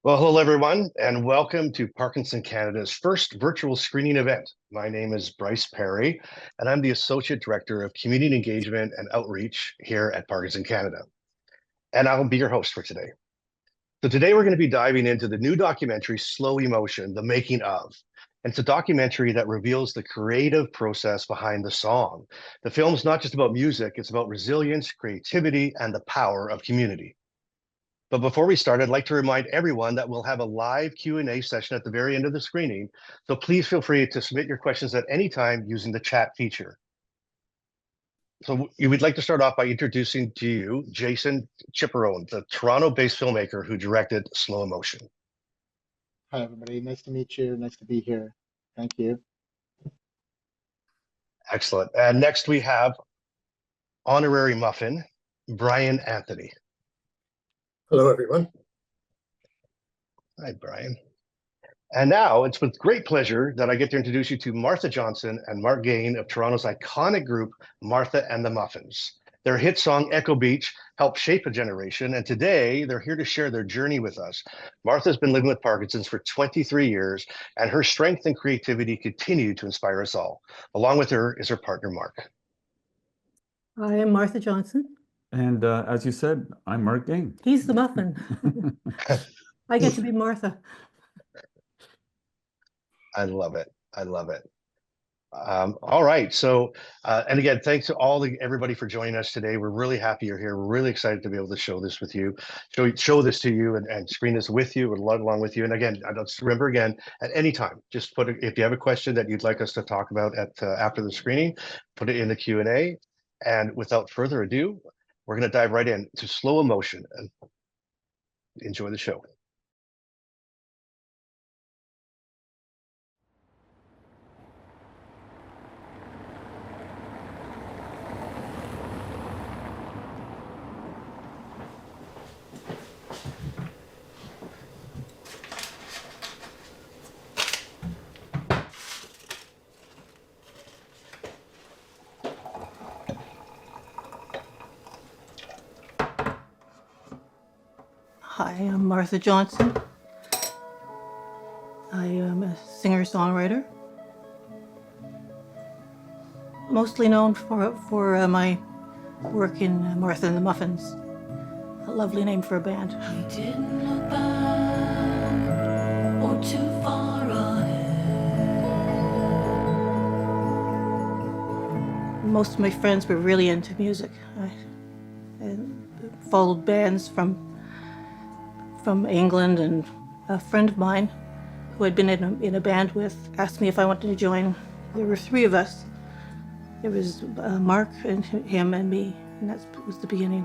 Well, hello, everyone, and welcome to Parkinson Canada's first virtual screening event. My name is Bryce Perry, and I'm the Associate Director of Community Engagement and Outreach here at Parkinson Canada. And I'll be your host for today. So today we're going to be diving into the new documentary, Slow Emotion, The Making of. And it's a documentary that reveals the creative process behind the song. The film's not just about music, it's about resilience, creativity, and the power of community. But before we start, I'd like to remind everyone that we'll have a live Q&A session at the very end of the screening. So please feel free to submit your questions at any time using the chat feature. So we would like to start off by introducing to you Jason Chipperone, the Toronto-based filmmaker who directed Slow Emotion. Hi, everybody. Nice to meet you. Nice to be here. Thank you. Excellent. And next we have honorary Muffin, Brian Anthony. Hello, everyone. Hi, Brian. And now it's with great pleasure that I get to introduce you to Martha Johnson and Mark Gane of Toronto's iconic group, Martha and the Muffins. Their hit song, Echo Beach, helped shape a generation, and today they're here to share their journey with us. Martha's been living with Parkinson's for 23 years, and her strength and creativity continue to inspire us all. Along with her is her partner, Mark. I am Martha Johnson. And as you said, I'm Mark Gane. He's the Muffin. I get to be Martha. I love it. I love it. All right. So, and again, thanks to everybody for joining us today. We're really happy you're here. We're really excited to be able to show this with you, show this to you and screen this with you and along with you. And again, let's remember again, at any time, just if you have a question that you'd like us to talk about after the screening, put it in the Q&A. And without further ado, we're going to dive right in to Slow Emotion and enjoy the show. Hi, I'm Martha Johnson. I am a singer-songwriter, mostly known for my work in Martha and the Muffins, a lovely name for a band. We didn't look back or too far ahead. Most of my friends were really into music. I followed bands from England, and a friend of mine who I'd been in a band with asked me if I wanted to join. There were three of us. There was Mark and him and me, and that was the beginning.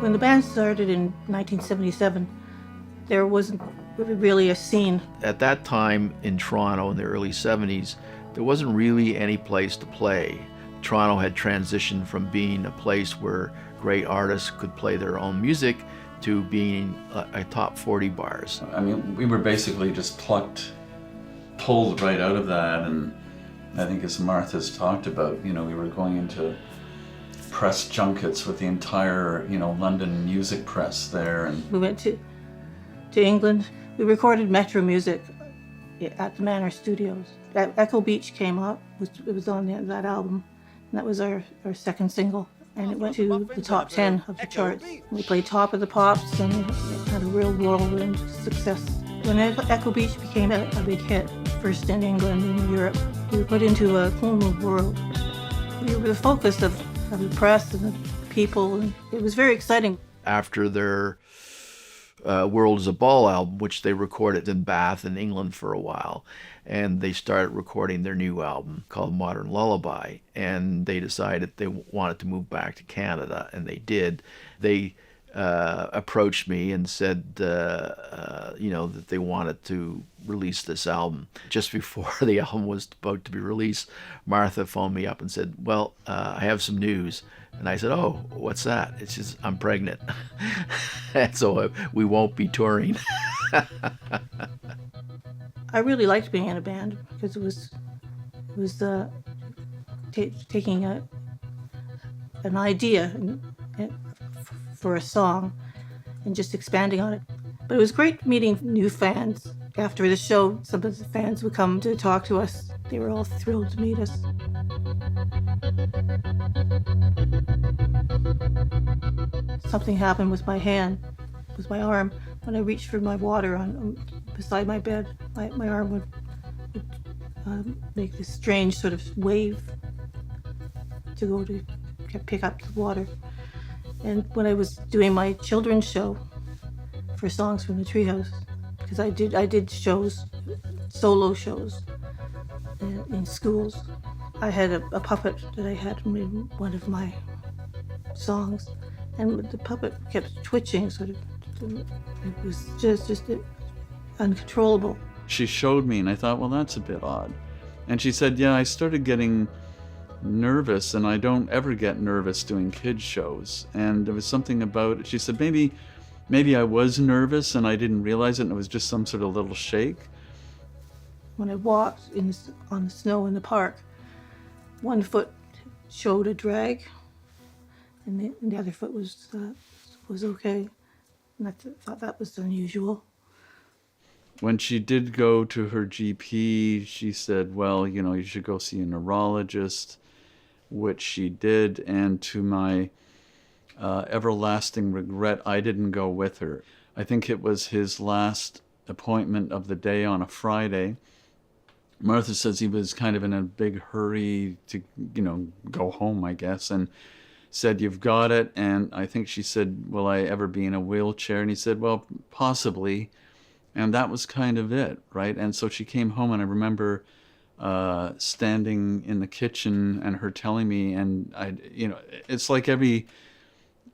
When the band started in 1977, there wasn't really a scene. At that time in Toronto in the early 70s, there wasn't really any place to play. Toronto had transitioned from being a place where great artists could play their own music to being a top 40 bars. I mean, we were basically just pulled right out of that, and I think as Martha's talked about, we were going into press junkets with the entire, London music press there. And we went to England. We recorded Metro music at the Manor Studios. Echo Beach came up, it was on that album. And that was our second single, and it went to the top 10 of the charts. We played Top of the Pops, and it had a real whirlwind success. When Echo Beach became a big hit, first in England and in Europe, we were put into a whole new world. We were the focus of the press and the people, and it was very exciting. After their World is a Ball album, which they recorded in Bath in England for a while, and they started recording their new album called Modern Lullaby, and they decided they wanted to move back to Canada, and they did. They approached me and said that they wanted to release this album. Just before the album was about to be released, Martha phoned me up and said, well, I have some news. And I said, oh, what's that? It's just, I'm pregnant. And so we won't be touring. I really liked being in a band because it was taking an idea for a song and just expanding on it. But it was great meeting new fans. After the show, some of the fans would come to talk to us. They were all thrilled to meet us. Something happened with my hand, with my arm. When I reached for my water beside my bed, my arm would make this strange sort of wave to go to pick up the water. And when I was doing my children's show for Songs from the Treehouse, because I did shows, solo shows in schools. I had a puppet that I had in one of my songs, and the puppet kept twitching, sort of. It was just uncontrollable. She showed me, and I thought, well, that's a bit odd. And she said, yeah, I started getting nervous, and I don't ever get nervous doing kids shows. And there was something about it. She said, maybe I was nervous and I didn't realize it, and it was just some sort of little shake. When I walked on the snow in the park, one foot showed a drag, and the other foot was okay. And I thought that was unusual. When she did go to her GP, she said, well, you should go see a neurologist, which she did. And to my everlasting regret, I didn't go with her. I think it was his last appointment of the day on a Friday. Martha says he was kind of in a big hurry to, go home, I guess, and said, you've got it. And I think she said, will I ever be in a wheelchair? And he said, well, possibly. And that was kind of it, right? And so she came home, and I remember standing in the kitchen and her telling me, and it's like every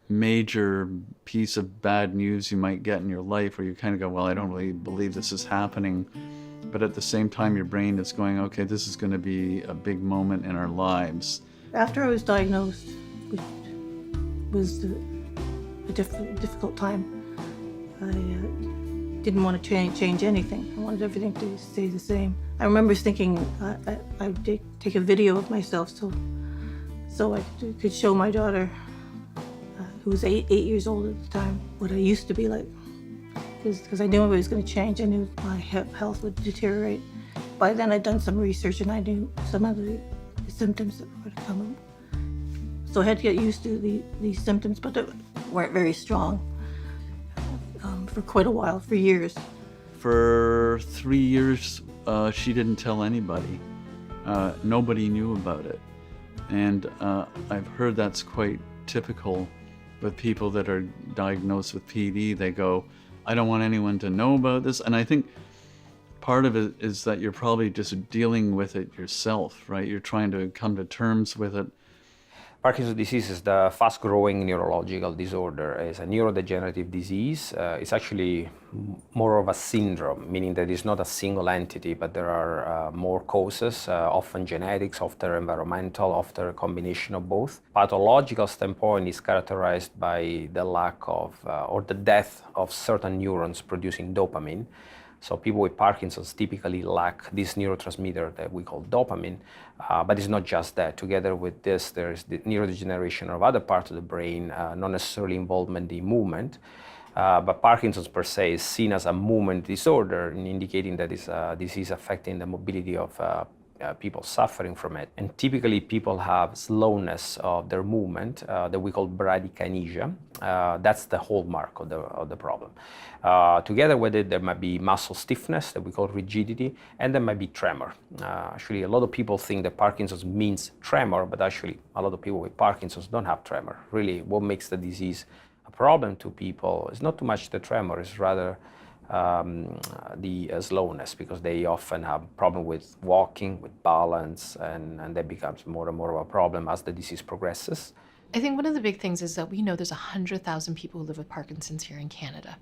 major piece of bad news you might get in your life where you kind of go, well, I don't really believe this is happening. But at the same time, your brain is going, okay, this is going to be a big moment in our lives. After I was diagnosed, which was a difficult time, I didn't want to change anything. I wanted everything to stay the same. I remember thinking I'd take a video of myself so I could show my daughter, who was 8 years old at the time, what I used to be like. Because I knew it was going to change. I knew my health would deteriorate. By then I'd done some research, and I knew some of the symptoms that were to come. So I had to get used to these symptoms, but they weren't very strong for quite a while, for years. For 3 years, she didn't tell anybody. Nobody knew about it. And I've heard that's quite typical with people that are diagnosed with PD. They go, I don't want anyone to know about this. And I think part of it is that you're probably just dealing with it yourself, right? You're trying to come to terms with it. Parkinson's disease is the fast-growing neurological disorder. It's a neurodegenerative disease. It's actually more of a syndrome, meaning that it's not a single entity, but there are more causes, often genetics, often environmental, often a combination of both. Pathological standpoint is characterized by the lack of, or the death of certain neurons producing dopamine. So people with Parkinson's typically lack this neurotransmitter that we call dopamine, but it's not just that. Together with this, there is the neurodegeneration of other parts of the brain, not necessarily involvement in movement. But Parkinson's per se is seen as a movement disorder, indicating that it's a disease affecting the mobility of people suffering from it. And typically people have slowness of their movement that we call bradykinesia. That's the hallmark of the problem. Together with it, there might be muscle stiffness that we call rigidity, and there might be tremor. Actually, a lot of people think that Parkinson's means tremor, but actually a lot of people with Parkinson's don't have tremor. Really, what makes the disease a problem to people is not too much the tremor, it's rather the slowness, because they often have problem with walking, with balance, and that becomes more and more of a problem as the disease progresses. I think one of the big things is that we know there's 100,000 people who live with Parkinson's here in Canada,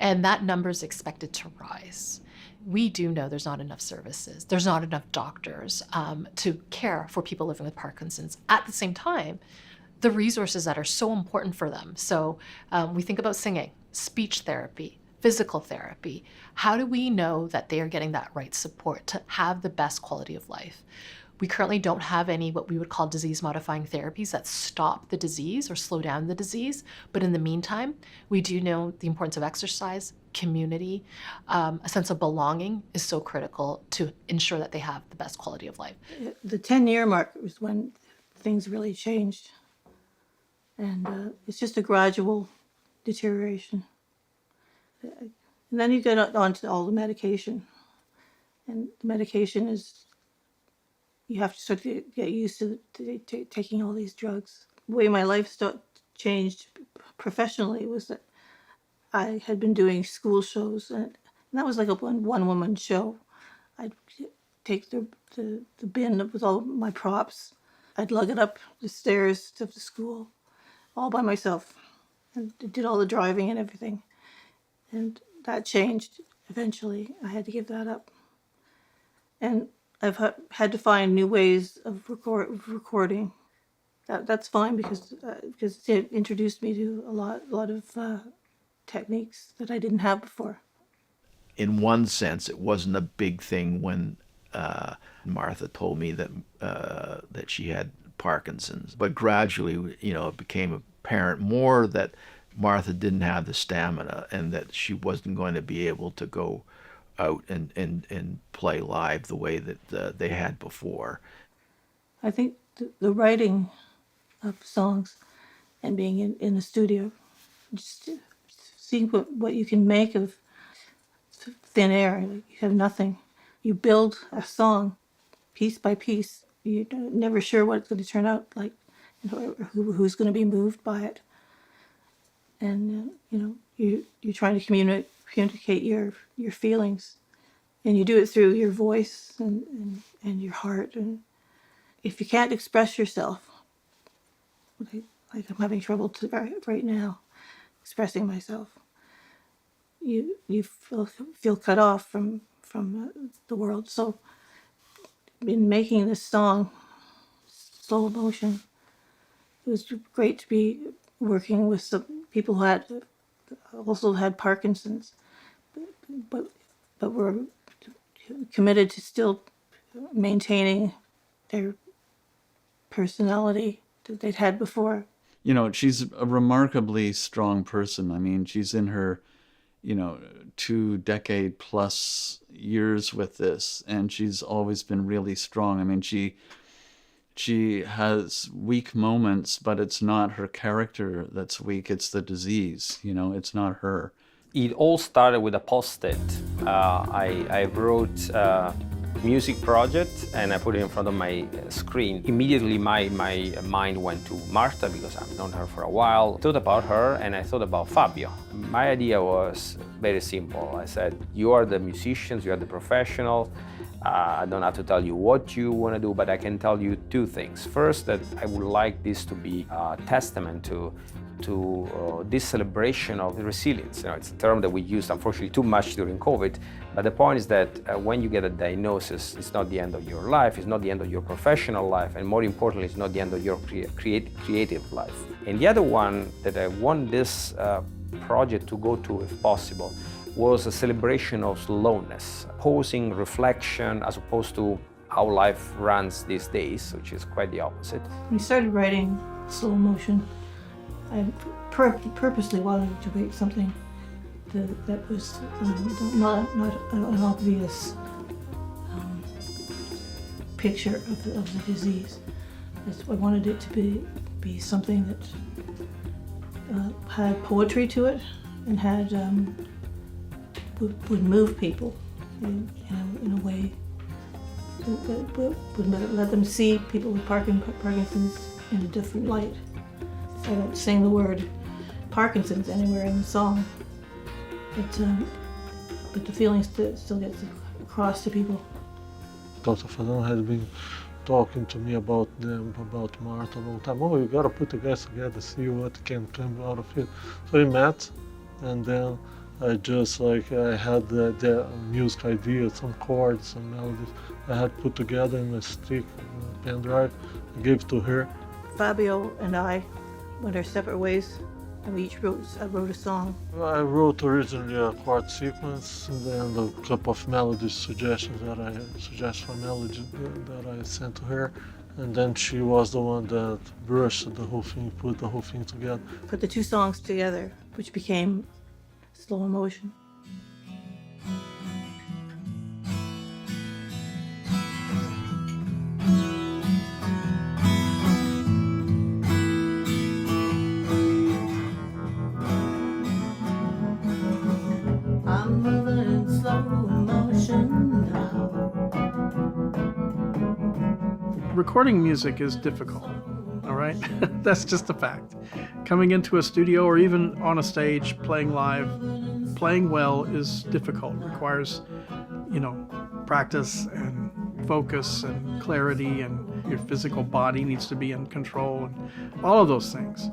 and that number is expected to rise. We do know there's not enough services, there's not enough doctors to care for people living with Parkinson's. At the same time, the resources that are so important for them. So we think about singing, speech therapy, physical therapy. How do we know that they are getting that right support to have the best quality of life? We currently don't have any what we would call disease-modifying therapies that stop the disease or slow down the disease. But in the meantime, we do know the importance of exercise, community, a sense of belonging is so critical to ensure that they have the best quality of life. The 10-year mark was when things really changed. And it's just a gradual deterioration. And then you get on to all the medication. And the medication is, you have to sort of get used to taking all these drugs. The way my life changed professionally was that I had been doing school shows, and that was like a one-woman show. I'd take the bin with all my props. I'd lug it up the stairs to the school all by myself, and did all the driving and everything. And that changed eventually. I had to give that up. And I've had to find new ways of recording. That's fine because it introduced me to a lot of techniques that I didn't have before. In one sense, it wasn't a big thing when Martha told me that that she had Parkinson's. But gradually, it became apparent more that Martha didn't have the stamina and that she wasn't going to be able to go out and play live the way that they had before. I think the writing of songs and being in the studio, just seeing what you can make of thin air. Like you have nothing. You build a song piece by piece. You're never sure what it's going to turn out like, or who's going to be moved by it. And you're trying to communicate your feelings, and you do it through your voice and your heart. And if you can't express yourself, like I'm having trouble right now expressing myself, you feel cut off from the world. So in making this song, Slow Motion, it was great to be working with some people who also had Parkinson's, but were committed to still maintaining their personality that they'd had before. She's a remarkably strong person. I mean, she's in her 2-decade plus years with this, and she's always been really strong. I mean, she has weak moments, but it's not her character that's weak, it's the disease, it's not her. It all started with a post-it. I wrote a music project and I put it in front of my screen. Immediately my mind went to Martha because I've known her for a while. I thought about her and I thought about Fabio. My idea was very simple. I said, you are the musicians, you are the professional. I don't have to tell you what you want to do, but I can tell you two things. First, that I would like this to be a testament to this celebration of resilience. It's a term that we used, unfortunately, too much during COVID. But the point is that when you get a diagnosis, it's not the end of your life, it's not the end of your professional life, and more importantly, it's not the end of your creative life. And the other one that I want this project to go to, if possible, was a celebration of slowness, pausing, reflection, as opposed to how life runs these days, which is quite the opposite. When I started writing Slow Motion, I purposely wanted to write something that was not an obvious picture of the disease. I wanted it to be something that had poetry to it and had would move people in a way that would let them see people with Parkinson's in a different light. I don't sing the word Parkinson's anywhere in the song, but the feeling still gets across to people. Dr. Fasano has been talking to me about Martha a long time. Oh, you gotta put the guys together, see what can come out of it. So we met, and then I just I had the music idea, some chords, some melodies. I had put together in a stick, pen drive. I gave it to her. Fabio and I went our separate ways and we each wrote a song. I wrote originally a chord sequence, and then a couple of melody suggestions that I sent to her, and then she was the one that brushed the whole thing, put the whole thing together. Put the two songs together, which became Slow Motion. I'm moving in slow motion now. Recording music is difficult, all right? That's just a fact. Coming into a studio or even on a stage, playing live, playing well is difficult. It requires, practice and focus and clarity, and your physical body needs to be in control and all of those things.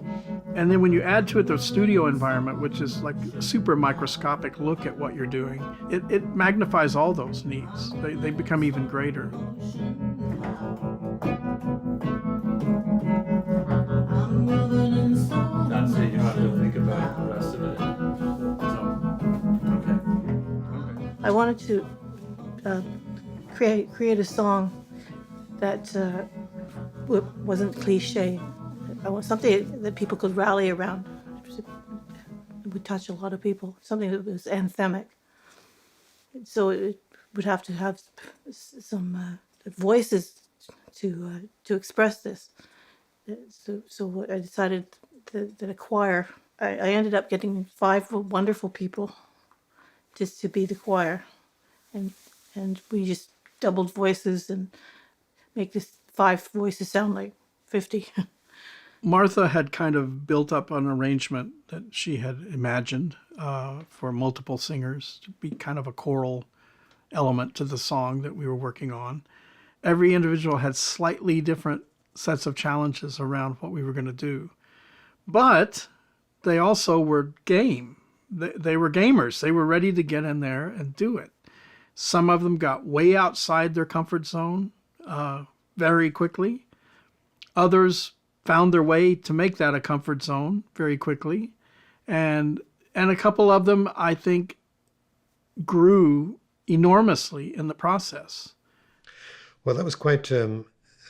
And then when you add to it the studio environment, which is like a super microscopic look at what you're doing, it magnifies all those needs. They become even greater. That's it, you don't have to think about the rest of it. Okay. I wanted to create a song that wasn't cliche. I want something that people could rally around. It would touch a lot of people. Something that was anthemic. So it would have to have some voices to express this. So I decided that a choir. I ended up getting 5 wonderful people just to be the choir, and we just doubled voices and make this 5 voices sound like 50. Martha had kind of built up an arrangement that she had imagined for multiple singers to be kind of a choral element to the song that we were working on. Every individual had slightly different sets of challenges around what we were going to do. But they also were game. They were gamers. They were ready to get in there and do it. Some of them got way outside their comfort zone very quickly. Others found their way to make that a comfort zone very quickly. And a couple of them, I think, grew enormously in the process. Well, that was quite an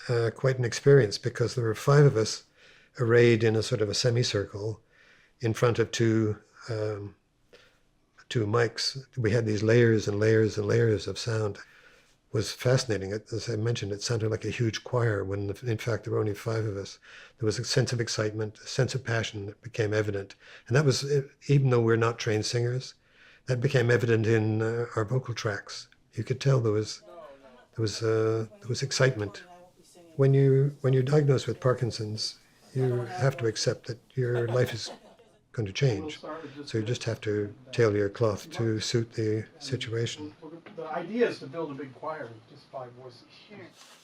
experience, because there were 5 of us arrayed in a sort of a semicircle in front of two mics. We had these layers and layers and layers of sound. It was fascinating. As I mentioned, it sounded like a huge choir when in fact there were only 5 of us. There was a sense of excitement, a sense of passion that became evident. And that was, even though we're not trained singers, that became evident in our vocal tracks. You could tell there was excitement. When you're diagnosed with Parkinson's, you have to accept that your life is going to change. So you just have to tailor your cloth to suit the situation. The idea is to build a big choir with just 5 voices.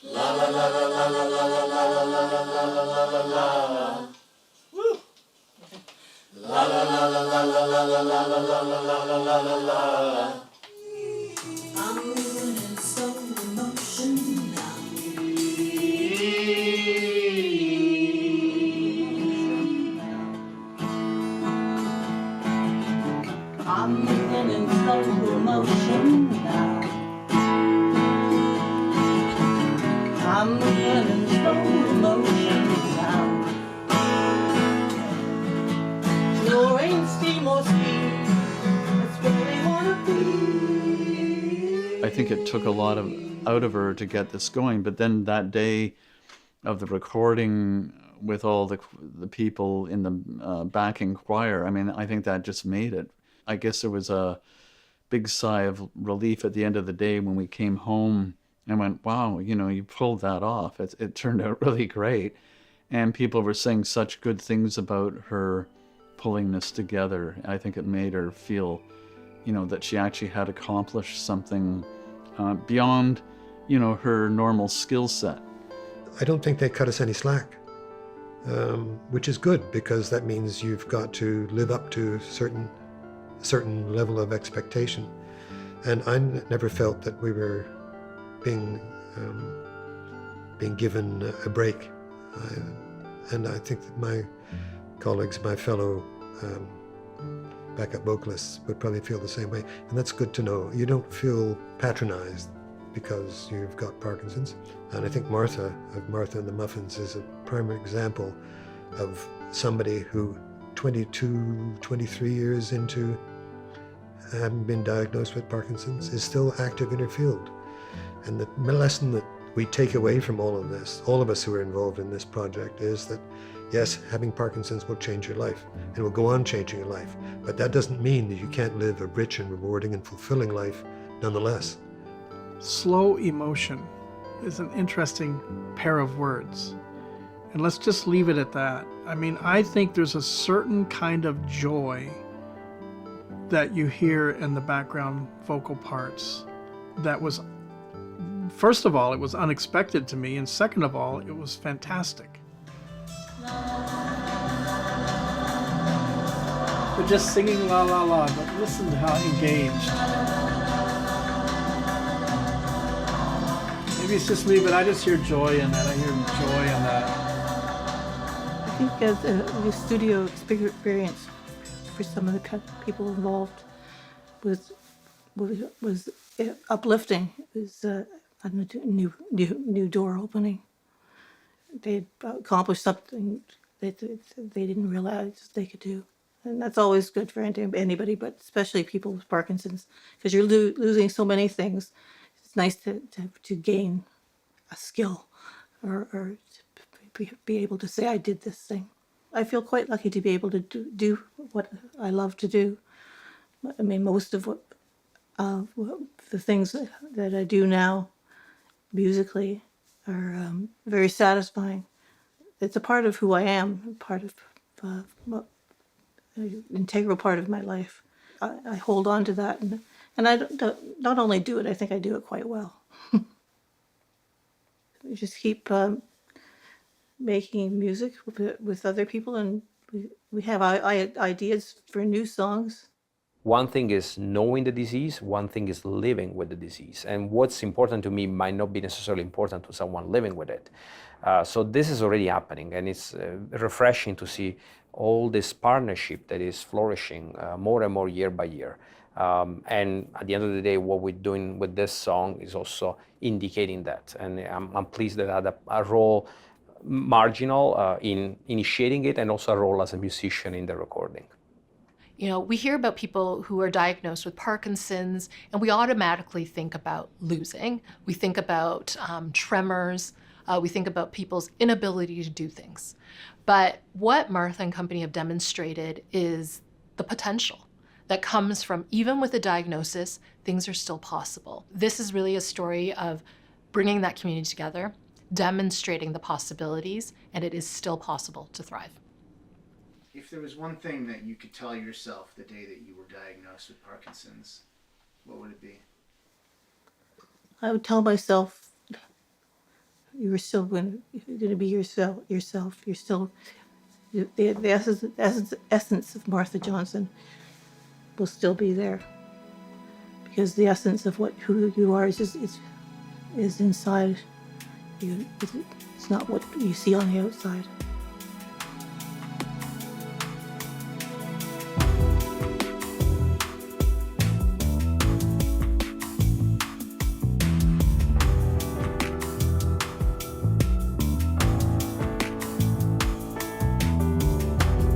La la la la la la la la la la la la la la la. Woo! La la la la la la la la la la la la la la la. I'm moving in slow motion now. I'm moving in slow motion now. I'm moving in slow motion now. There ain't steam or speed. That's where they wanna be. I think it took a lot out of her to get this going, but then that day of the recording with all the people in the backing choir, I mean, I think that just made it. I guess there was a big sigh of relief at the end of the day when we came home and went, wow, you pulled that off. It turned out really great. And people were saying such good things about her pulling this together. I think it made her feel, that she actually had accomplished something beyond, her normal skill set. I don't think they cut us any slack, which is good, because that means you've got to live up to a certain level of expectation. And I never felt that we were being given a break. And I think that my colleagues, my fellow backup vocalists would probably feel the same way. And that's good to know. You don't feel patronized because you've got Parkinson's. And I think Martha and the Muffins is a primary example of somebody who 22, 23 years into having been diagnosed with Parkinson's is still active in her field. And the lesson that we take away from all of this, all of us who are involved in this project, is that yes, having Parkinson's will change your life and will go on changing your life. But that doesn't mean that you can't live a rich and rewarding and fulfilling life nonetheless. Slow emotion is an interesting pair of words. And let's just leave it at that. I mean, I think there's a certain kind of joy that you hear in the background vocal parts that was, first of all, it was unexpected to me, and second of all, it was fantastic. They're just singing la la la, but listen to how engaged. Maybe it's just me, but I just hear joy in that. I hear joy in that. I think as the studio experience for some of the people involved was uplifting. It was a new door opening. They accomplished something that they didn't realize they could do. And that's always good for anybody, but especially people with Parkinson's, because you're losing so many things. It's nice to gain a skill or to be able to say, I did this thing. I feel quite lucky to be able to do what I love to do. I mean, most of what the things that I do now musically are very satisfying. It's a part of who I am, part of an integral part of my life. I hold on to that, and I not only do it, I think I do it quite well. We just keep making music with other people, and we have ideas for new songs. One thing is knowing the disease, one thing is living with the disease. And what's important to me might not be necessarily important to someone living with it. So this is already happening, and it's refreshing to see all this partnership that is flourishing more and more year by year. And at the end of the day, what we're doing with this song is also indicating that. And I'm pleased that I had a role, marginal, in initiating it, and also a role as a musician in the recording. You know, we hear about people who are diagnosed with Parkinson's, and we automatically think about losing. We think about tremors. We think about people's inability to do things. But what Martha and company have demonstrated is the potential that comes from, even with a diagnosis, things are still possible. This is really a story of bringing that community together, demonstrating the possibilities, and it is still possible to thrive. If there was one thing that you could tell yourself the day that you were diagnosed with Parkinson's, what would it be? I would tell myself, you're still going to be yourself. You're still the essence of Martha Johnson will still be there, because the essence of who you are is inside you. It's not what you see on the outside.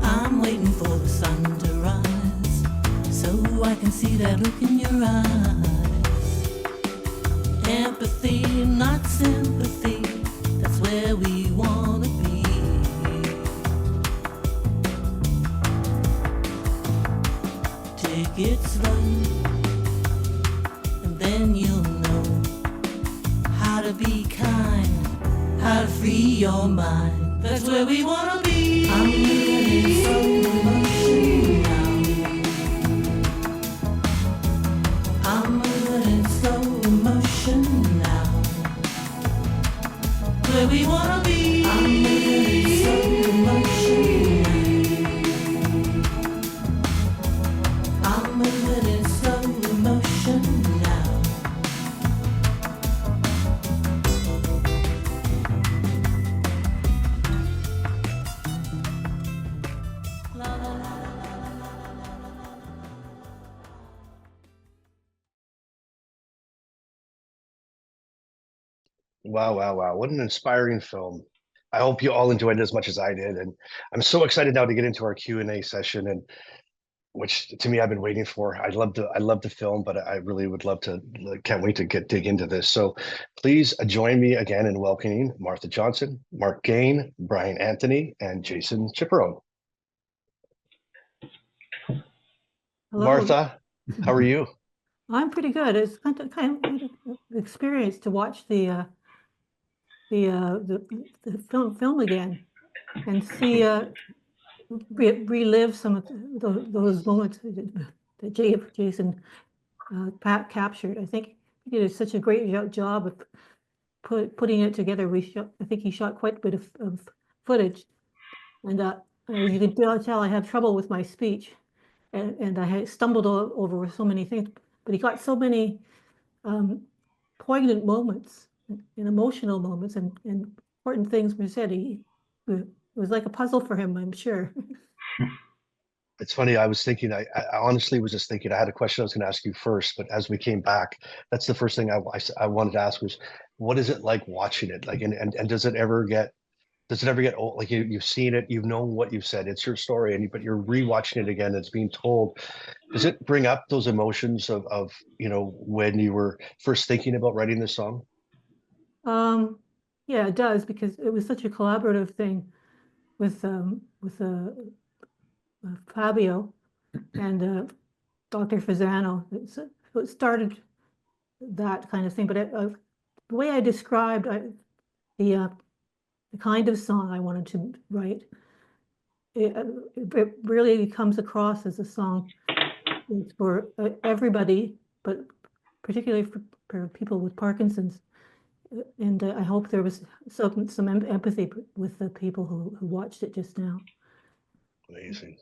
I'm waiting for the sun to rise, so I can see that look in your eyes. Empathy, not sympathy, that's where we wanna be. Take it slow, and then you'll know how to be kind, how to free your mind. That's where we wanna be. I'm living in slow emotion now. I'm living in slow emotion now. Where we wanna be. I'm living in slow emotion now. I'm living in slow emotion now. La la la la Wow, wow, wow. What an inspiring film. I hope you all enjoyed it as much as I did. And I'm so excited now to get into our Q&A session, and which to me I've been waiting for. I love the film, but I really would love to, can't wait to dig into this. So please join me again in welcoming Martha Johnson, Mark Gane, Brian Anthony, and Jason Chiperone. Hello. Martha, how are you? I'm pretty good. It's kind of an experience to watch the film again and see relive some of those moments that Jason captured. I think he did such a great job of putting it together. I think he shot quite a bit of footage, and as you can tell, I have trouble with my speech, and I had stumbled over so many things. But he got so many um, poignant moments and emotional moments and important things were said. It was like a puzzle for him, I'm sure. It's funny. I was thinking. I honestly was just thinking. I had a question I was going to ask you first, but as we came back, that's the first thing I wanted to ask was, what is it like watching it? Like, and does it ever get old? Like you've seen it, you've known what you've said. It's your story, but you're rewatching it again. It's being told. Does it bring up those emotions of when you were first thinking about writing this song? Yeah, it does because it was such a collaborative thing with Fabio and Dr. Fasano. So it started that kind of thing. But the way I described the kind of song I wanted to write, it really comes across as a song for everybody, but particularly for people with Parkinson's. And I hope there was some empathy with the people who watched it just now. Amazing.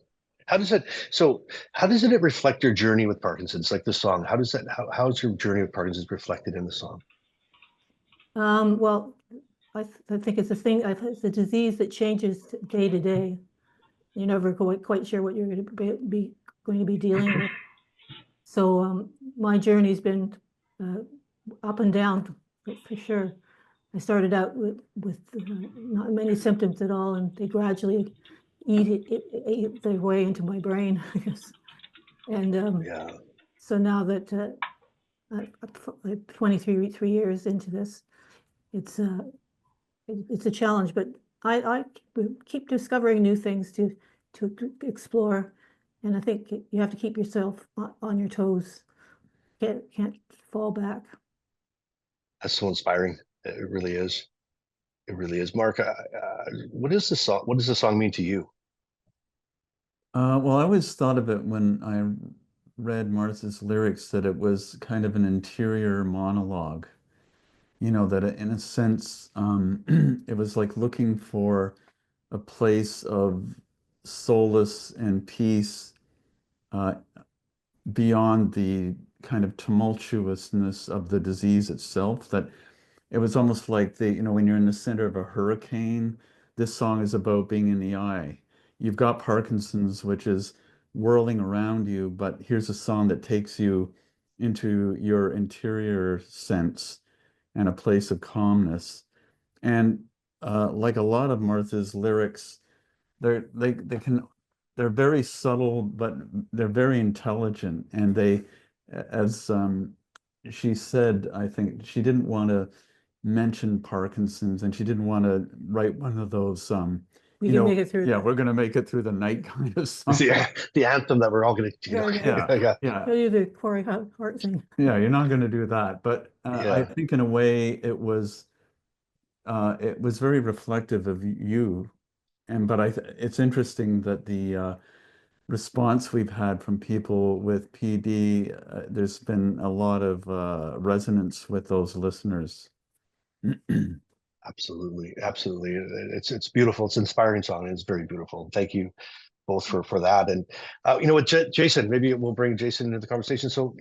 How does it? So how does it reflect your journey with Parkinson's? Like the song, how does that? How's your journey with Parkinson's reflected in the song? Well, I think it's a thing. It's a disease that changes day to day. You're never quite sure what you're going to be dealing with. So my journey's been up and down for sure. I started out with not many symptoms at all, and they gradually ate their way into my brain, I guess. And Yeah. so now that I'm 23 years into this, it's a challenge, but I keep discovering new things to explore, and I think you have to keep yourself on your toes. Can't fall back. That's so inspiring. It really is. It really is. Mark, what is the song? What does the song mean to you? Well, I always thought of it when I read Martha's lyrics that it was kind of an interior monologue. That in a sense, it was like looking for a place of solace and peace uh, beyond the kind of tumultuousness of the disease itself. That it was almost like when you're in the center of a hurricane, this song is about being in the eye. You've got Parkinson's, which is whirling around you, but here's a song that takes you into your interior sense and a place of calmness. And like a lot of Martha's lyrics, they're very subtle, but they're very intelligent. And as she said, I think she didn't want to mention Parkinson's, and she didn't want to write one of those We can make it through. yeah, we're going to make it through the night kind of song. The anthem that we're all going to, yeah. Show you the Corey Hart thing. Yeah, you're not going to do that. But Yeah. I think in a way it was very reflective of you. But it's interesting that the response we've had from people with PD, there's been a lot of resonance with those listeners. Absolutely, absolutely. It's beautiful. It's an inspiring song. And it's very beautiful. Thank you both for that. And what, Jason, maybe we'll bring Jason into the conversation. So,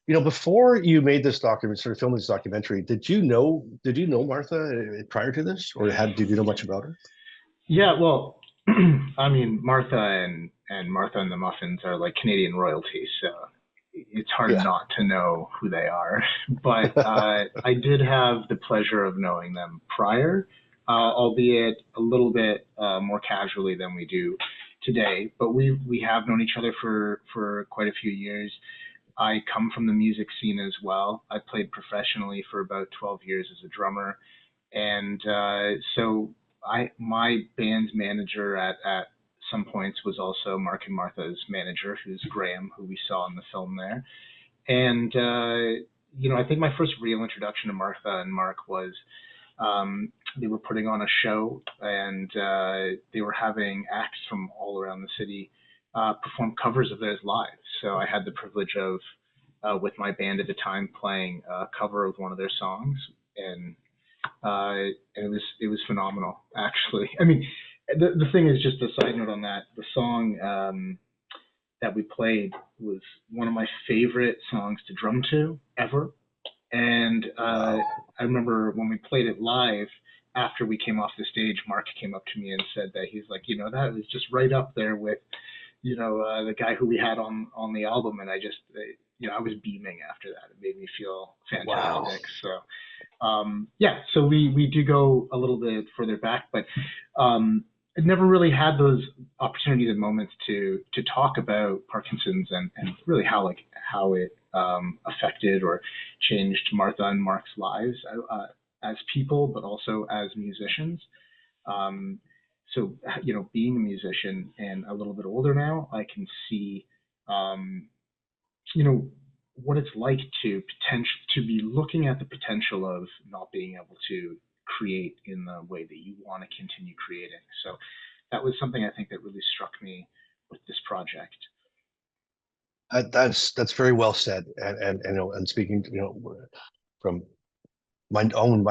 before you made this document, sort of filming this documentary, did you know Martha prior to this, or did you know much about her? Yeah, well, I mean, Martha and Martha and the Muffins are like Canadian royalty, so it's hard not to know who they are. But I did have the pleasure of knowing them prior, albeit a little bit more casually than we do today. But we have known each other for quite a few years. I come from the music scene as well. I played professionally for about 12 years as a drummer. And so my band's manager at some points was also Mark and Martha's manager, who's Graham, who we saw in the film there. And, I think my first real introduction to Martha and Mark was they were putting on a show, and they were having acts from all around the city perform covers of theirs live. So I had the privilege of, with my band at the time, playing a cover of one of their songs, and it was phenomenal, actually. I mean, the thing is, just a side note on that, the song that we played was one of my favorite songs to drum to ever. And I remember when we played it live, after we came off the stage, Mark came up to me and said that he's like, that was just right up there with, the guy who we had on the album. And I just, I was beaming after that. It made me feel fantastic. Wow. So, so we do go a little bit further back, but I never really had those opportunities and moments to talk about Parkinson's and really how it affected or changed Martha and Mark's lives as people, but also as musicians. So, being a musician and a little bit older now, I can see, what it's like to be looking at the potential of not being able to create in the way that you want to continue creating. So that was something I think that really struck me with this project. That's very well said, and speaking, from my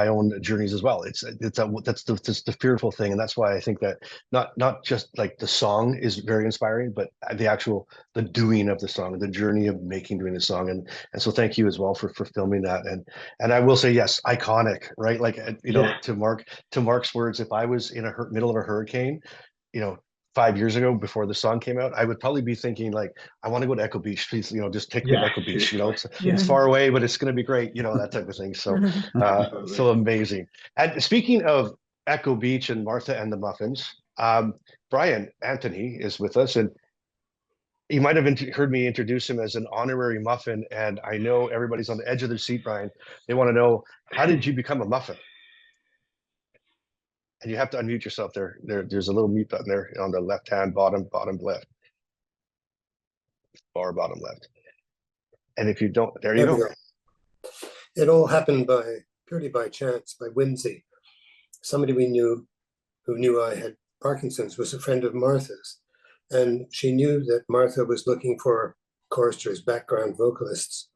own journeys as well. That's the fearful thing, and that's why I think that not just like the song is very inspiring, but the doing of the song, the journey of doing the song, and so thank you as well for filming that, and I will say yes, iconic, right? Like to Mark's words, if I was in middle of a hurricane, 5 years ago before the song came out, I would probably be thinking like, I want to go to Echo Beach, please, just take me to Echo Beach. It's far away, but it's going to be great, that type of thing. So, so amazing. And speaking of Echo Beach and Martha and the Muffins, Brian Anthony is with us, and you might have heard me introduce him as an honorary Muffin. And I know everybody's on the edge of their seat, Brian. They want to know, how did you become a Muffin? And you have to unmute yourself there. There's a little mute button there on the left-hand bottom left. Far bottom left. And if you don't, there you go. It all happened purely by chance, by whimsy. Somebody we knew who knew I had Parkinson's was a friend of Martha's. And she knew that Martha was looking for choristers, background vocalists.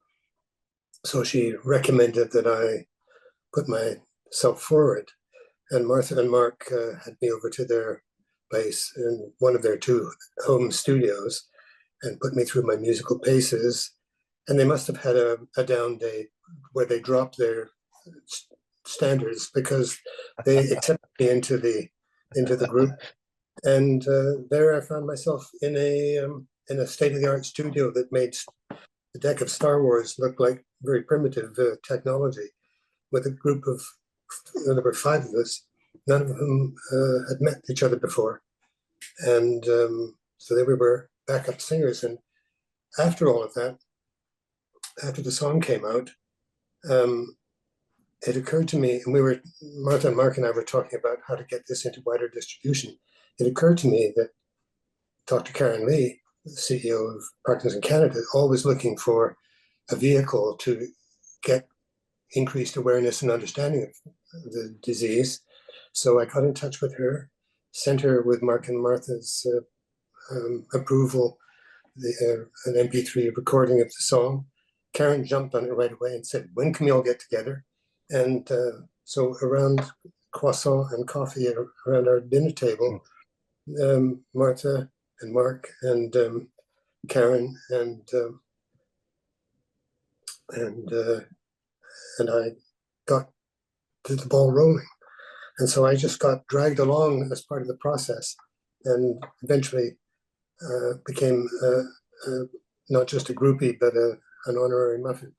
So she recommended that I put myself forward. And Martha and Mark had me over to their place in one of their two home studios and put me through my musical paces. And they must have had a down day where they dropped their standards, because they accepted me into the group. And there I found myself in a state-of-the-art studio that made the deck of Star Wars look like very primitive technology, with a group of, there were 5 of us, none of whom had met each other before. And so they were backup singers. And after all of that, after the song came out, it occurred to me, and Martha and Mark and I were talking about how to get this into wider distribution. It occurred to me that Dr. Karen Lee, the CEO of Parkinson Canada, always looking for a vehicle to get increased awareness and understanding of the disease. So I got in touch with her, sent her with Mark and Martha's approval, an MP3 recording of the song. Karen jumped on it right away and said, when can we all get together? And so around croissant and coffee around our dinner table, Martha and Mark and Karen and I got the ball rolling. And so I just got dragged along as part of the process, and eventually became not just a groupie, but an honorary Muffin.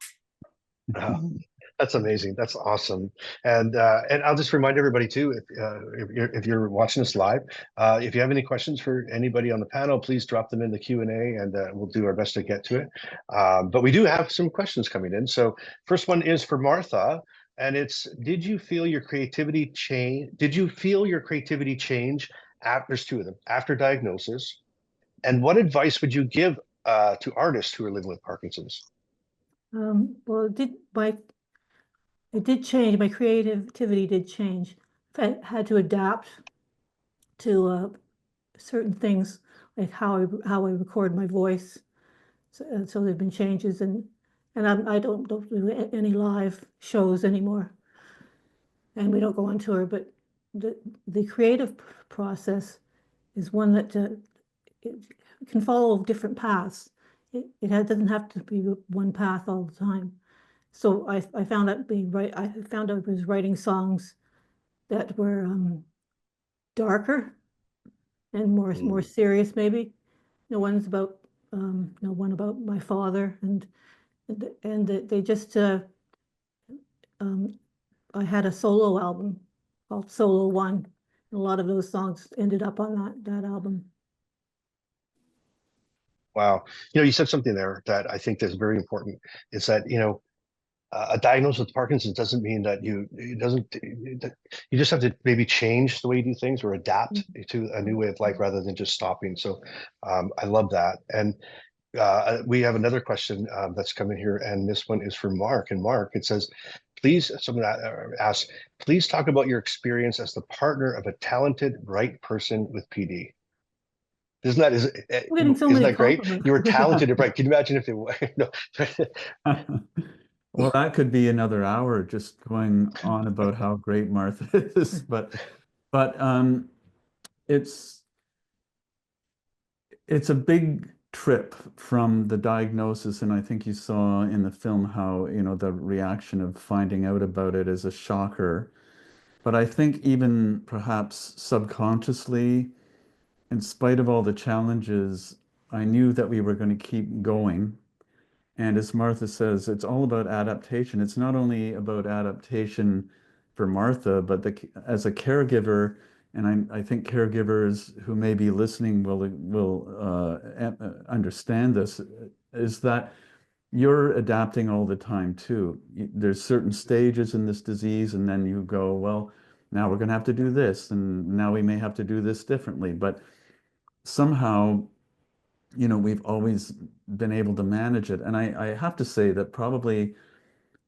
That's amazing. That's awesome. And I'll just remind everybody too, if you're watching this live, if you have any questions for anybody on the panel, please drop them in the Q&A, and we'll do our best to get to it. But we do have some questions coming in. So first one is for Martha, and it's: Did you feel your creativity change? There's two of them, after diagnosis, and what advice would you give to artists who are living with Parkinson's? Well, it did change. My creativity did change. I had to adapt to certain things, like how I record my voice. So there've been changes, and I don't do any live shows anymore, and we don't go on tour. But the creative process is one that it can follow different paths. It doesn't have to be one path all the time. So I found out I found out I was writing songs that were darker and more serious, maybe. One's about one about my father, and they just I had a solo album called Solo One, and a lot of those songs ended up on that album. Wow. You said something there that I think is very important. It's that, a diagnosis with Parkinson's doesn't mean that you just have to maybe change the way you do things or adapt to a new way of life rather than just stopping. So I love that. And we have another question that's coming here, and this one is for Mark. And Mark, it says, someone asks, please talk about your experience as the partner of a talented, bright person with PD. Isn't that great? You were talented and bright. Can you imagine if it were? No. Well, that could be another hour just going on about how great Martha is, but it's a big trip from the diagnosis, and I think you saw in the film how the reaction of finding out about it is a shocker. But I think even perhaps subconsciously, in spite of all the challenges, I knew that we were going to keep going. And as Martha says, it's all about adaptation. It's not only about adaptation for Martha, but as a caregiver, and I think caregivers who may be listening will understand this, is that you're adapting all the time too. There's certain stages in this disease, and then you go, well, now we're going to have to do this, and now we may have to do this differently. But somehow, we've always been able to manage it. And I have to say that probably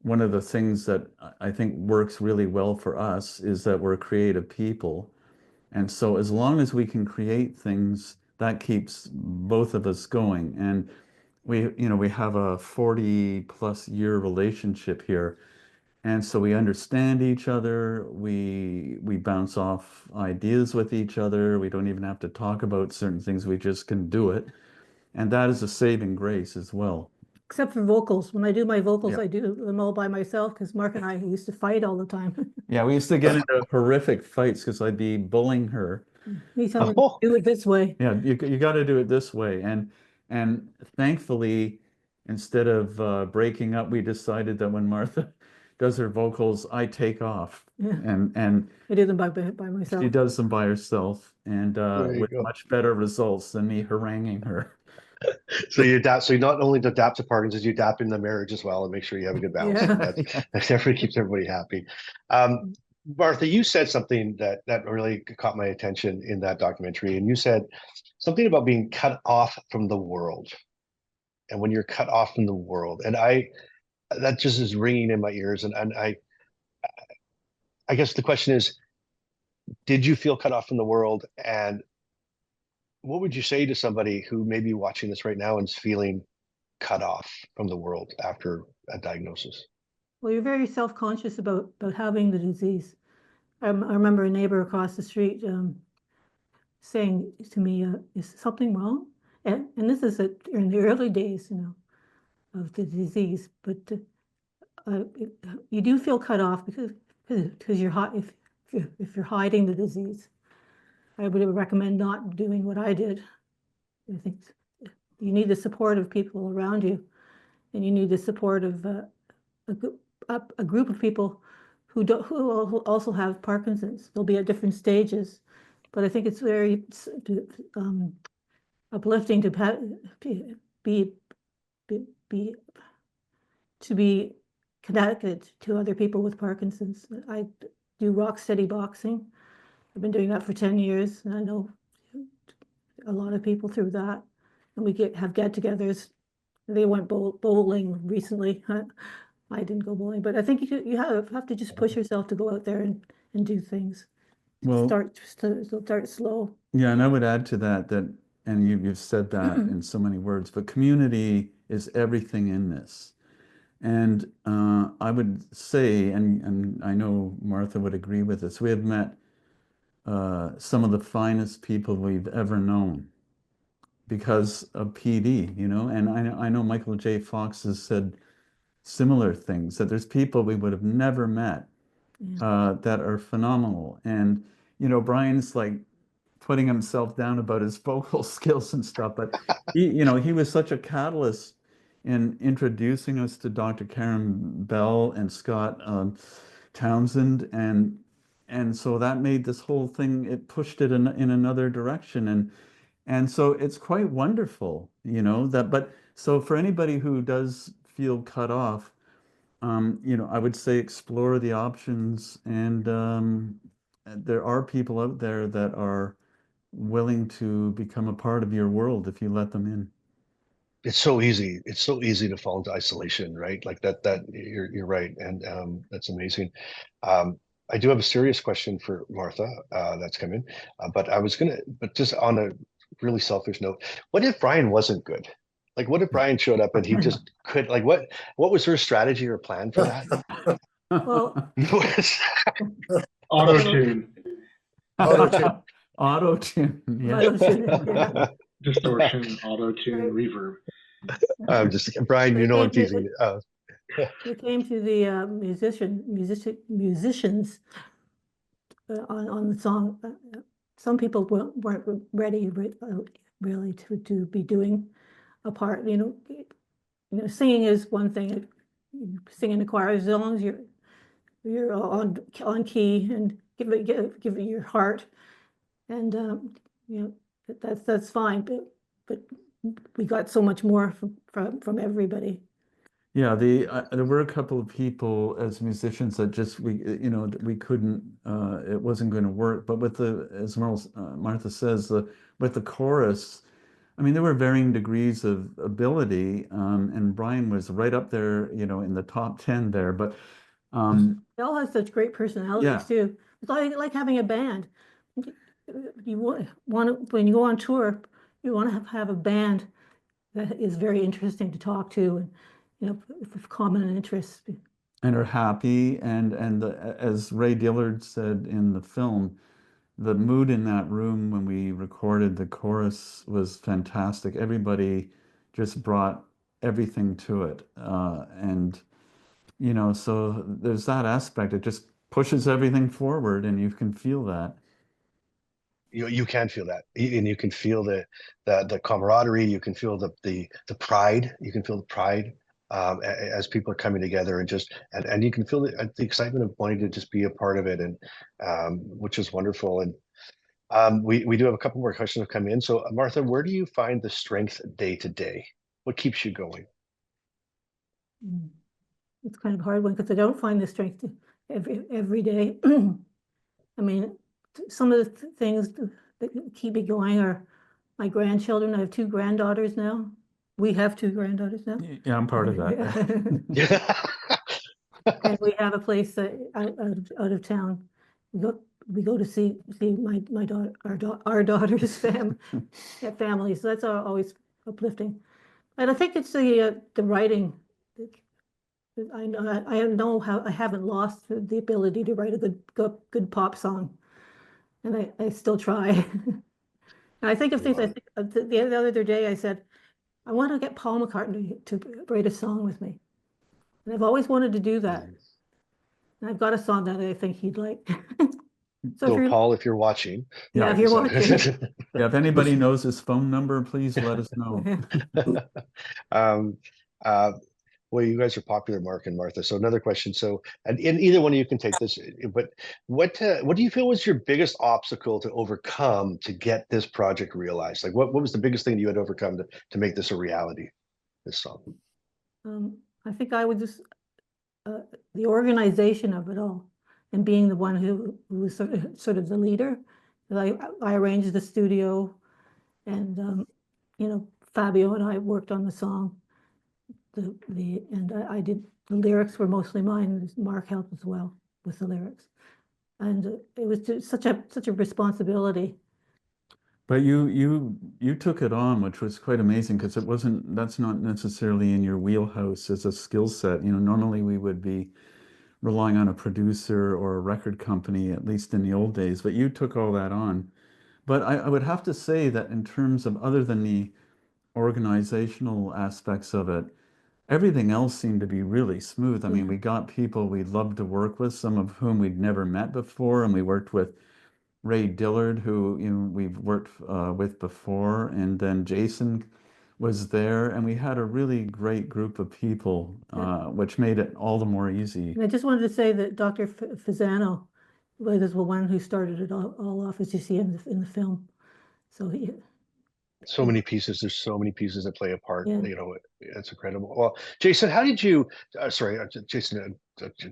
one of the things that I think works really well for us is that we're creative people. And so as long as we can create things, that keeps both of us going. And we have a 40+ year relationship here. And so we understand each other, we bounce off ideas with each other, we don't even have to talk about certain things, we just can do it. And that is a saving grace as well. Except for vocals. When I do my vocals, Yeah. I do them all by myself, because Mark and I used to fight all the time. Yeah, we used to get into horrific fights because I'd be bullying her. He told me, do it this way. Yeah, you got to do it this way. And thankfully, instead of breaking up, we decided that when Martha does her vocals, I take off. Yeah. And I do them by myself. she does them by herself, and with go. much better results than me haranguing her. So you adapt. So you not only adapt to Parkinson's, you adapt in the marriage as well, and make sure you have a good balance. Yeah. That definitely keeps everybody happy. Martha, you said something that really caught my attention in that documentary, and you said something about being cut off from the world. And when you're cut off from the world, and that just is ringing in my ears. And I guess the question is, did you feel cut off from the world? And what would you say to somebody who may be watching this right now and is feeling cut off from the world after a diagnosis? Well, you're very self-conscious about having the disease. I remember a neighbor across the street saying to me, is something wrong? And this is in the early days, of the disease. But you do feel cut off because if you're hiding the disease. I would recommend not doing what I did. I think you need the support of people around you, and you need the support of a group of people who also have Parkinson's. They'll be at different stages, but I think it's very uplifting to be connected to other people with Parkinson's. I do rock steady boxing. I've been doing that for 10 years, and I know a lot of people through that. And we have get-togethers. They went bowling recently. I didn't go bowling, but I think you have to just push yourself to go out there and do things. Well, Start slow. yeah, and I would add to that, and you've said that in so many words, but community is everything in this. And I would say, and I know Martha would agree with this, we have met some of the finest people we've ever known because of PD, you know, and I know Michael J. Fox has said similar things, that there's people we would have never met that are phenomenal. And, you know, Brian's like putting himself down about his vocal skills and stuff, but he was such a catalyst in introducing us to Dr. Karen Bell and Scott Townsend, and so that made this whole thing, it pushed it in another direction, and so it's quite wonderful, you know, but so for anybody who does feel cut off, you know, I would say explore the options, and there are people out there that are willing to become a part of your world if you let them in. It's so easy. It's so easy to fall into isolation, right? Like that you're right. And that's amazing. I do have a serious question for Martha that's come in, but just on a really selfish note, what if Brian wasn't good? Like, what if Brian showed up and he just could, like, what was her strategy or plan for that? Well, Auto-tune. Auto-tune, yeah. yeah. Distortion, auto-tune, reverb. I'm just, Brian, you know I'm teasing you. We came to the musicians on the song. Some people weren't ready really to be doing a part. You know, singing is one thing. You sing in the choir as long as you're on key and give it your heart, and you know, that's fine. But we got so much more from everybody. Yeah, there were a couple of people as musicians that just we couldn't, it wasn't going to work. But with as Martha says, with the chorus, I mean, there were varying degrees of ability, and Brian was right up there, you know, in the top 10 there. But they all have such great personalities too. It's like having a band. You want to, when you go on tour, you want to have a band that is very interesting to talk to, and you know, with common interests. And are happy, and as Ray Dillard said in the film, the mood in that room when we recorded the chorus was fantastic. Everybody just brought everything to it, and you know, so there's that aspect. It just pushes everything forward, and you can feel that. You can feel that, and you can feel the camaraderie. You can feel the pride. You can feel the pride as people are coming together, and you can feel the excitement of wanting to just be a part of it, and which is wonderful. And we do have a couple more questions have come in. So Martha, where do you find the strength day to day? What keeps you going? It's kind of a hard one because I don't find the strength every day. I mean, some of the things that keep me going are my grandchildren. I have 2 granddaughters now. We have 2 granddaughters now. Yeah, I'm part of that. And we have a place out of town. We go to see my daughter, our daughter's family. So that's always uplifting. And I think it's the writing. I know how I haven't lost the ability to write a good pop song, and I still try. And I think of things. The other day I said, I want to get Paul McCartney to write a song with me, and I've always wanted to do that. And I've got a song that I think he'd like. So So Paul, if you're watching. Yeah, if you're watching. Yeah, if anybody knows his phone number, please let us know. um, well, you guys are popular, Mark and Martha. So another question. So, and either one of you can take this, but what do you feel was your biggest obstacle to overcome to get this project realized? Like, what was the biggest thing you had to overcome to make this a reality? This song. I think I would just the organization of it all, and being the one who was sort of the leader. I arranged the studio, and you know, Fabio and I worked on the song. I did the lyrics were mostly mine. Mark helped as well with the lyrics, and it was just such a responsibility. But you took it on, which was quite amazing because that's not necessarily in your wheelhouse as a skill set. You know, normally we would be relying on a producer or a record company, at least in the old days, but you took all that on. But I would have to say that in terms of other than the organizational aspects of it, everything else seemed to be really smooth. I mean, we got people we loved to work with, some of whom we'd never met before, and we worked with Ray Dillard, who we've worked with before, and then Jason was there, and we had a really great group of people, which made it all the more easy. And I just wanted to say that Dr. Fasano was the one who started it all off, as you see in the film. So so many pieces. There's so many pieces that play a part. Yeah. You know, it's incredible. Well, Jason, how did you? Sorry, Jason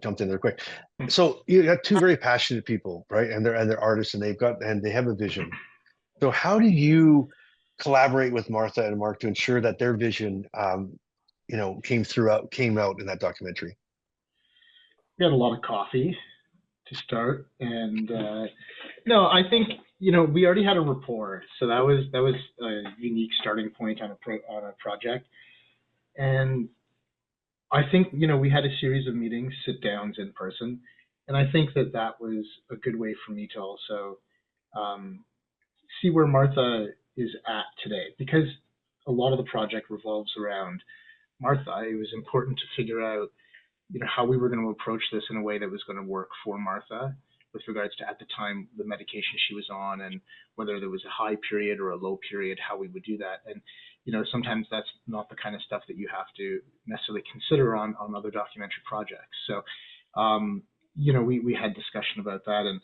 jumped in there quick. So you got two very passionate people, right? And they're artists, and they have a vision. So how do you collaborate with Martha and Mark to ensure that their vision, you know, came out in that documentary? We had a lot of coffee to start, and no, I think we already had a rapport, so that was a unique starting point on a project, and I think we had a series of meetings, sit downs in person, and I think that was a good way for me to also see where Martha is at today, because a lot of the project revolves around Martha. It was important to figure out how we were going to approach this in a way that was going to work for Martha with regards to, at the time, the medication she was on, and whether there was a high period or a low period, how we would do that. And sometimes that's not the kind of stuff that you have to necessarily consider on other documentary projects. So we had discussion about that, and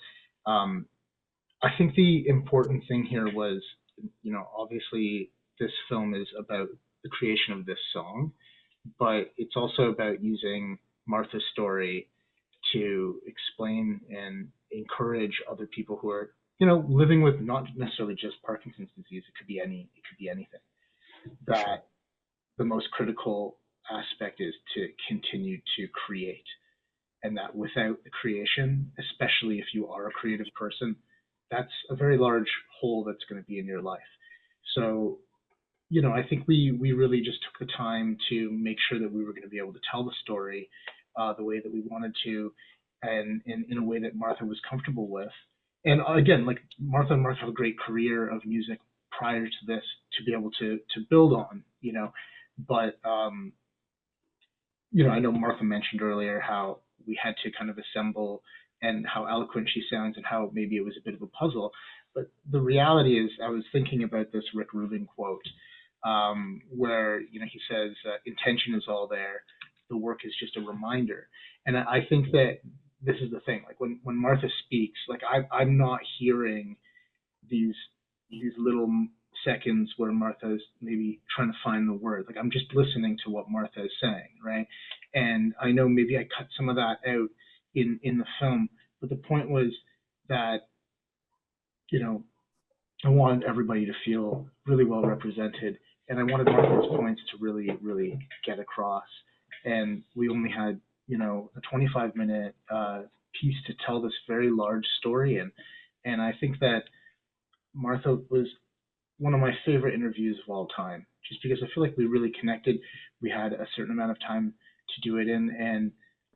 I think the important thing here was, obviously this film is about the creation of this song, but it's also about using Martha's story to explain and encourage other people who are, living with not necessarily just Parkinson's disease. It could be anything. That the most critical aspect is to continue to create, and that without the creation, especially if you are a creative person, that's a very large hole that's going to be in your life. So I think we really just took the time to make sure that we were going to be able to tell the story the way that we wanted to, and in a way that Martha was comfortable with. And again, like Martha and Mark have a great career of music prior to this to be able to build on, But I know Martha mentioned earlier how we had to kind of assemble, and how eloquent she sounds, and how maybe it was a bit of a puzzle. But the reality is, I was thinking about this Rick Rubin quote, where he says, intention is all there, the work is just a reminder. And I think that this is the thing, like when Martha speaks, like I'm not hearing these little seconds where Martha's maybe trying to find the word. Like I'm just listening to what Martha is saying, right? And I know maybe I cut some of that out in the film, but the point was that I wanted everybody to feel really well represented, and I wanted Martha's points to really, really get across. And we only had, a 25-minute piece to tell this very large story, and I think that Martha was one of my favorite interviews of all time, just because I feel like we really connected. We had a certain amount of time to do it in, and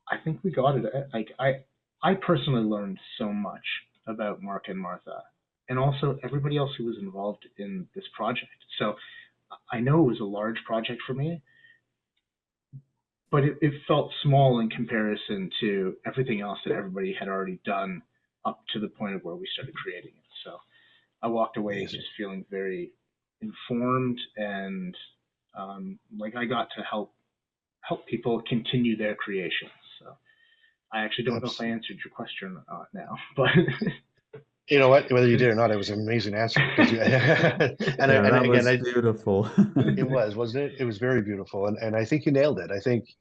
I think we got it. Like I personally learned so much about Mark and Martha, and also everybody else who was involved in this project. So I know it was a large project for me, but it felt small in comparison to everything else that everybody had already done up to the point of where we started creating it. So I walked away just feeling very informed and like I got to help people continue their creations. So I actually don't know if I answered your question now, but you know what, whether you did or not, it was an amazing answer. That was beautiful. It was, wasn't it? It was very beautiful, and I think you nailed it. I think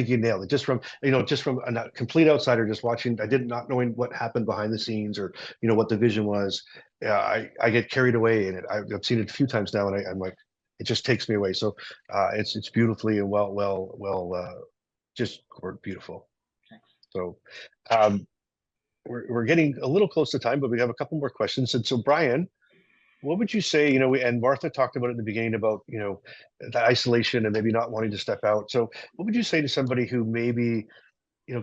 you nailed it. Just from a complete outsider, just watching, I did not knowing what happened behind the scenes or what the vision was. Yeah, I get carried away in it. I've seen it a few times now, and I'm like, it just takes me away. So it's beautifully and just beautiful. So we're getting a little close to time, but we have a couple more questions. And so Brian, what would you say, and Martha talked about it in the beginning about, the isolation and maybe not wanting to step out. So what would you say to somebody who maybe,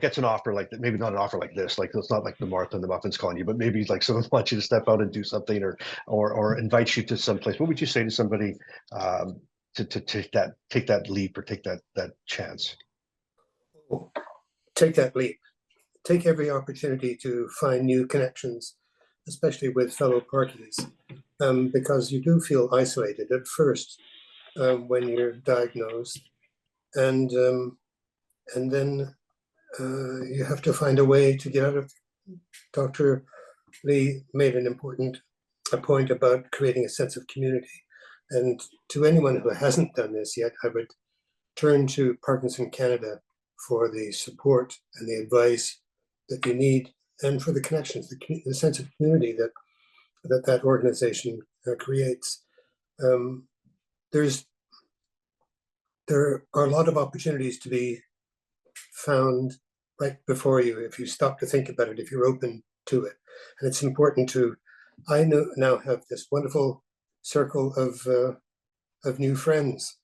gets an offer like that, maybe not an offer like this, like it's not like the Martha and the Muffins calling you, but maybe like someone wants you to step out and do something or invite you to some place. What would you say to somebody to take that leap or take that chance? Take that leap. Take every opportunity to find new connections, especially with fellow parties, because you do feel isolated at first when you're diagnosed, and then you have to find a way to get out of. Dr. Lee made a point about creating a sense of community, and to anyone who hasn't done this yet, I would turn to Parkinson Canada for the support and the advice that you need, and for the connections, the sense of community that organization creates. There are a lot of opportunities to be found right before you if you stop to think about it, if you're open to it. And it's important I now have this wonderful circle of new friends,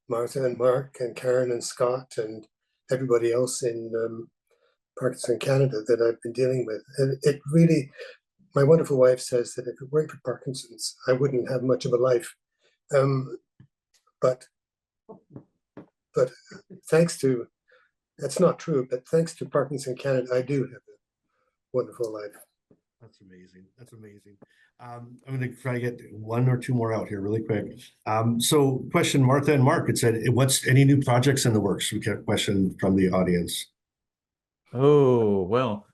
Martha and Mark and Karen and Scott and everybody else in Parkinson Canada that I've been dealing with. And it really, my wonderful wife says that if it weren't for Parkinson's, I wouldn't have much of a life. But thanks to, that's not true, but thanks to Parkinson Canada, I do have a wonderful life. That's amazing. That's amazing. I'm going to try to get one or two more out here really quick. So question, Martha and Mark, it said, what's any new projects in the works? We get a question from the audience. Oh, well.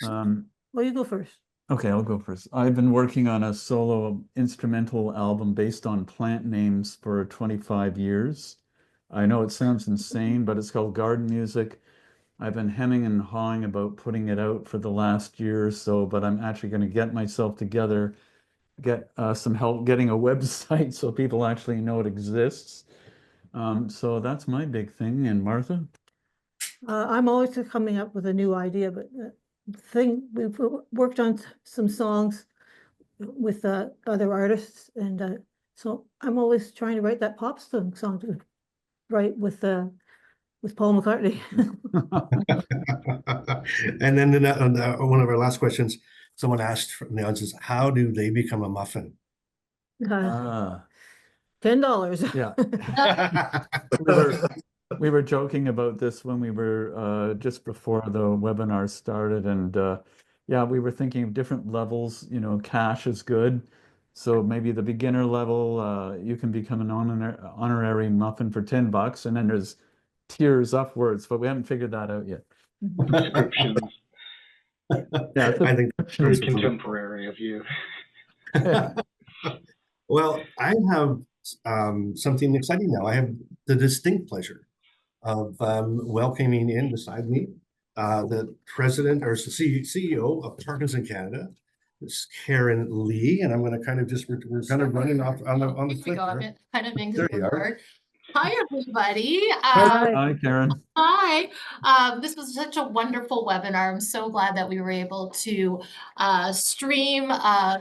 Well, you go first. Okay, I'll go first. I've been working on a solo instrumental album based on plant names for 25 years. I know it sounds insane, but it's called Garden Music. I've been hemming and hawing about putting it out for the last year or so, but I'm actually going to get myself together, get some help getting a website so people actually know it exists. So that's my big thing. And Martha? I'm always coming up with a new idea, but we've worked on some songs with other artists, and so I'm always trying to write that pop song to write with Paul McCartney. And then one of our last questions, someone asked from the audience, how do they become a muffin? $10. Yeah. We were joking about this when we were just before the webinar started, and yeah, we were thinking of different levels. Cash is good, so maybe the beginner level, you can become an honorary muffin for $10, and then there's tiers upwards, but we haven't figured that out yet. Subscriptions. Yeah, I think that's very contemporary of you. Well, I have something exciting now. I have the distinct pleasure of welcoming in beside me the president or CEO of Parkinson Canada, Ms. Karen Lee, and I'm going to kind of just we're kind of running off on the clip there. Kind of being There you are. Hi, everybody. Hi, Karen. Hi. This was such a wonderful webinar. I'm so glad that we were able to stream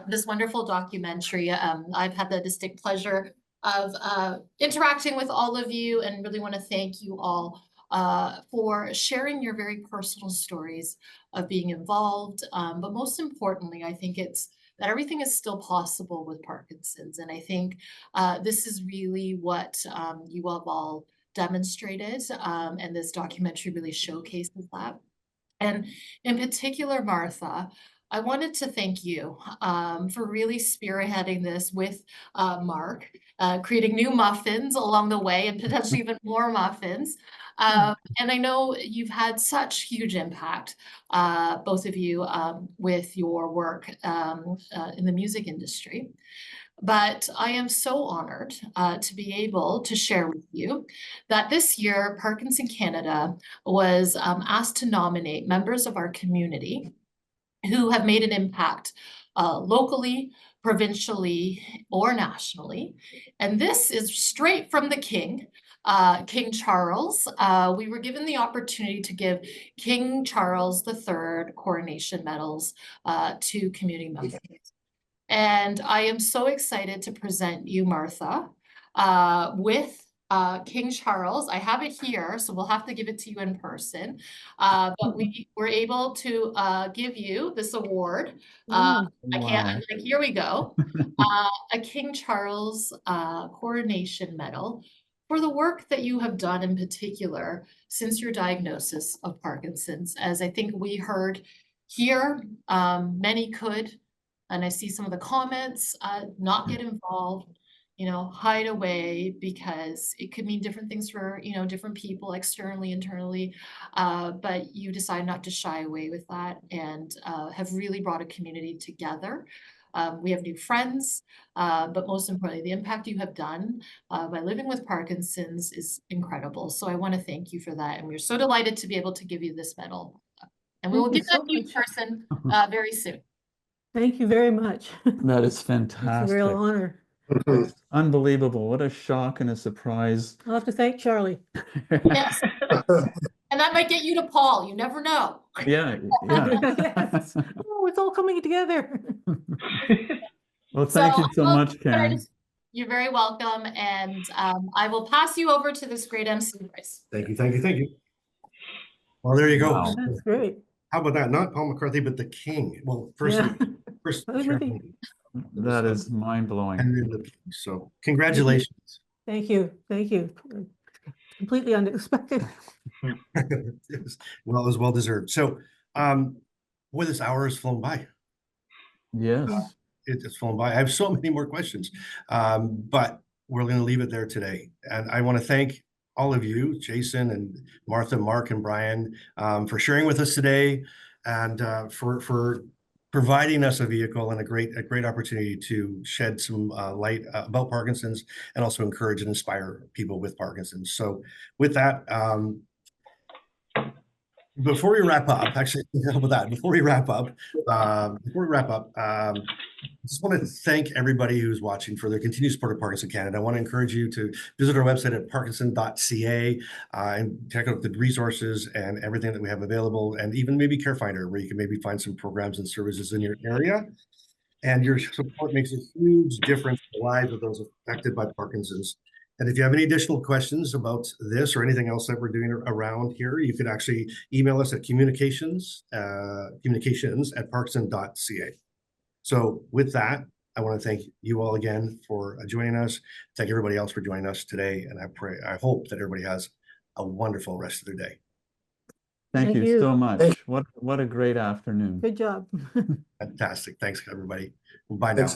this wonderful documentary. I've had the distinct pleasure of interacting with all of you, and really want to thank you all for sharing your very personal stories of being involved. But most importantly, I think it's that everything is still possible with Parkinson's. And I think this is really what you have all demonstrated, and this documentary really showcases that. And in particular, Martha, I wanted to thank you for really spearheading this with Mark, creating new muffins along the way and potentially even more muffins. And I know you've had such huge impact, both of you, with your work in the music industry. But I am so honored to be able to share with you that this year, Parkinson Canada was asked to nominate members of our community who have made an impact locally, provincially, or nationally. And this is straight from the King, King Charles. We were given the opportunity to give King Charles III coronation medals to community members. And I am so excited to present you, Martha, with King Charles. I have it here, so we'll have to give it to you in person. But we were able to give you this award. I can't, I'm like, here we go. A King Charles coronation medal for the work that you have done in particular since your diagnosis of Parkinson's. As I think we heard here, many could, and I see some of the comments, not get involved, hide away, because it could mean different things for, different people externally, internally, but you decide not to shy away with that and have really brought a community together. We have new friends, but most importantly, the impact you have done by living with Parkinson's is incredible. So I want to thank you for that. And we're so delighted to be able to give you this medal. And we will give that to you in person very soon. Thank you very much. That is fantastic. It's a real honor. It's unbelievable. What a shock and a surprise. I'll have to thank Charlie. Yes. And that might get you to Paul. You never know. Yeah. Yes. Oh, it's all coming together. Well, thank you so much, Karen. You're very welcome. And I will pass you over to this great MC, Bryce. Thank you, thank you, thank you. Well, there you go. Wow. That's great. How about that? Not Paul McCartney, but the King. Well, first, that is mind-blowing. And then the King. So congratulations. Thank you. Thank you. Completely unexpected. Well, it was well deserved. So, boy, this hour has flown by. Yes. It's flown by. I have so many more questions, but we're going to leave it there today. And I want to thank all of you, Jason and Martha, Mark and Brian, for sharing with us today, and for providing us a vehicle and a great opportunity to shed some light about Parkinson's and also encourage and inspire people with Parkinson's. So with that, before we wrap up, actually, how about that? Before we wrap up, I just want to thank everybody who's watching for their continued support of Parkinson Canada. I want to encourage you to visit our website at parkinson.ca and check out the resources and everything that we have available, and even maybe CareFinder, where you can maybe find some programs and services in your area. And your support makes a huge difference in the lives of those affected by Parkinson's. And if you have any additional questions about this or anything else that we're doing around here, you can actually email us at communications@parkinson.ca. So with that, I want to thank you all again for joining us. Thank everybody else for joining us today. And I hope that everybody has a wonderful rest of their day. Thank you so much. What a great afternoon. Good job. Fantastic. Thanks, everybody. Bye now.